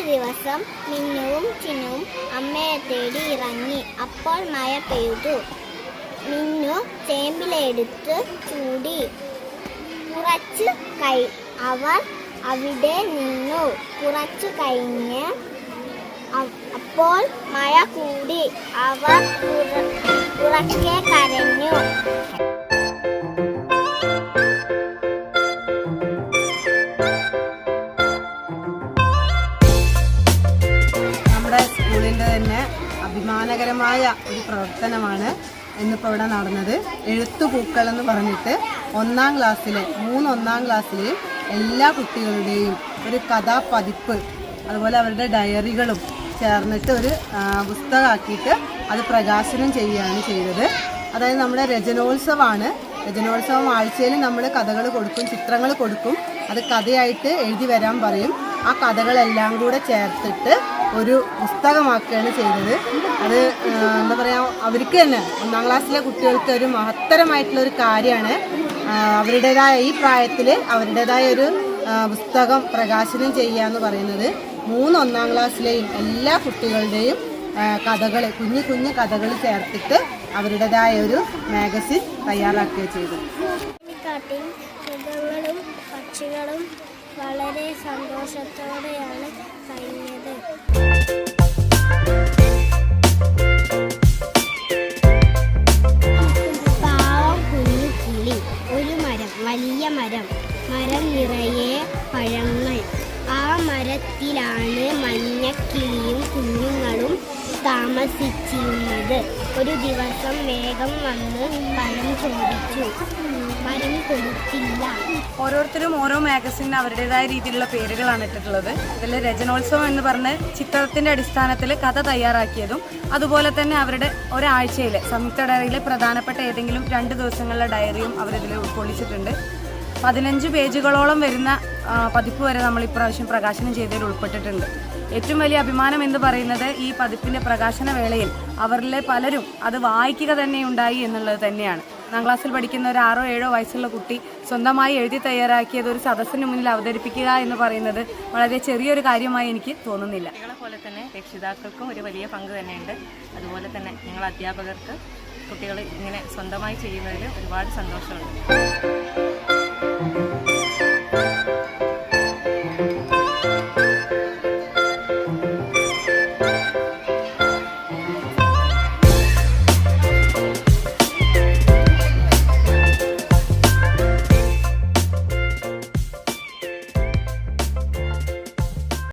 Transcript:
ദിവസം മിന്നുവും ചിന്നുവും അമ്മയെ തേടി ഇറങ്ങി. അപ്പോൾ മഴ പെയ്തു. മിന്നു ചേമ്പിലെടുത്ത് ചൂടി. അവർ അവിടെ നിന്നു. കുറച്ചു കഴിഞ്ഞ് അപ്പോൾ മഴ കൂടി. അവർ ഉറക്കെ കരഞ്ഞു. നമ്മുടെ സ്കൂളിൻ്റെ തന്നെ അഭിമാനകരമായ ഒരു പ്രവർത്തനമാണ് ഇന്നിപ്പോൾ ഇവിടെ നടന്നത്. എഴുത്തുപൂക്കൾ എന്ന് പറഞ്ഞിട്ട് 1-ാം ക്ലാസ്സിലെ 1-ാം ക്ലാസ്സിലെയും എല്ലാ കുട്ടികളുടെയും ഒരു കഥാപതിപ്പ്, അതുപോലെ അവരുടെ ഡയറികളും ചേർന്നിട്ട് ഒരു പുസ്തകമാക്കിയിട്ട് അത് പ്രകാശനം ചെയ്യുകയാണ് ചെയ്തത്. അതായത് നമ്മുടെ രചനോത്സവമാണ്. രചനോത്സവം ആഴ്ചയിൽ നമ്മൾ കഥകൾ കൊടുക്കും, ചിത്രങ്ങൾ കൊടുക്കും. അത് കഥയായിട്ട് എഴുതി വരാൻ പറയും. ആ കഥകളെല്ലാം കൂടെ ചേർത്തിട്ട് ഒരു പുസ്തകമാക്കുകയാണ് ചെയ്തത്. അത് എന്താ പറയുക, അവർക്ക് തന്നെ 1-ാം ക്ലാസ്സിലെ കുട്ടികൾക്ക് ഒരു മഹത്തരമായിട്ടുള്ളൊരു കാര്യമാണ്. അവരുടേതായ ഈ പ്രായത്തിൽ അവരുടേതായ ഒരു പുസ്തകം പ്രകാശനം ചെയ്യുക എന്ന് പറയുന്നത് 1-ാം ക്ലാസ്സിലെയും എല്ലാ കുട്ടികളുടെയും കഥകൾ, കുഞ്ഞു കുഞ്ഞു കഥകൾ ചേർത്തിട്ട് അവരുടേതായ ഒരു മാഗസിൻ തയ്യാറാക്കുകയും ചെയ്തു. മൃഗങ്ങളും പക്ഷികളും വളരെ സന്തോഷത്തോടെയാണ് കഴിഞ്ഞത്. പാവം കുഞ്ഞു കിളി. ഒരു മരം, വലിയ മരം. മരം നിറയെ പഴങ്ങൾ. ആ മരത്തിലാണ് മഞ്ഞക്കിളിയും കുഞ്ഞുങ്ങളും താമസിച്ചിരുന്നത്. ഒരു ദിവസം വേഗം വന്ന് പഴം ചോദിച്ചു. മരം കൊടുത്തില്ല. ഓരോരുത്തരും ഓരോ മാഗസിന് അവരുടേതായ രീതിയിലുള്ള പേരുകളാണ് ഇട്ടിട്ടുള്ളത്. ഇതിൽ രചനോത്സവം എന്ന് പറഞ്ഞ് ചിത്രത്തിന്റെ അടിസ്ഥാനത്തിൽ കഥ തയ്യാറാക്കിയതും, അതുപോലെ തന്നെ അവരുടെ ഒരാഴ്ചയിലെ സംയുക്ത ഡയറിയിലെ പ്രധാനപ്പെട്ട ഏതെങ്കിലും 2 ദിവസങ്ങളിലെ ഡയറിയും അവരിതിൽ ഉൾക്കൊള്ളിച്ചിട്ടുണ്ട്. 15 പേജുകളോളം വരുന്ന പതിപ്പ് വരെ നമ്മൾ ഇപ്രാവശ്യം പ്രകാശനം ചെയ്തതിൽ ഉൾപ്പെട്ടിട്ടുണ്ട്. ഏറ്റവും വലിയ അഭിമാനം എന്ന് പറയുന്നത് ഈ പതിപ്പിന്റെ പ്രകാശന വേളയിൽ അവരിലെ പലരും അത് വായിക്കുക തന്നെ ഉണ്ടായി എന്നുള്ളത് തന്നെയാണ്. 1-ാം ക്ലാസ്സിൽ പഠിക്കുന്ന ഒരു 6 or 7 വയസ്സുള്ള കുട്ടി സ്വന്തമായി എഴുതി തയ്യാറാക്കിയത് ഒരു സദസ്സിന് മുന്നിൽ അവതരിപ്പിക്കുക എന്ന് പറയുന്നത് വളരെ ചെറിയൊരു കാര്യമായി എനിക്ക് തോന്നുന്നില്ല. പോലെ തന്നെ രക്ഷിതാക്കൾക്കും ഒരു വലിയ പങ്ക് തന്നെയുണ്ട്. അതുപോലെ തന്നെ ഞങ്ങൾ അധ്യാപകർക്ക് കുട്ടികൾ ഇങ്ങനെ സ്വന്തമായി ചെയ്യുന്നതിൽ ഒരുപാട് സന്തോഷമുണ്ട്.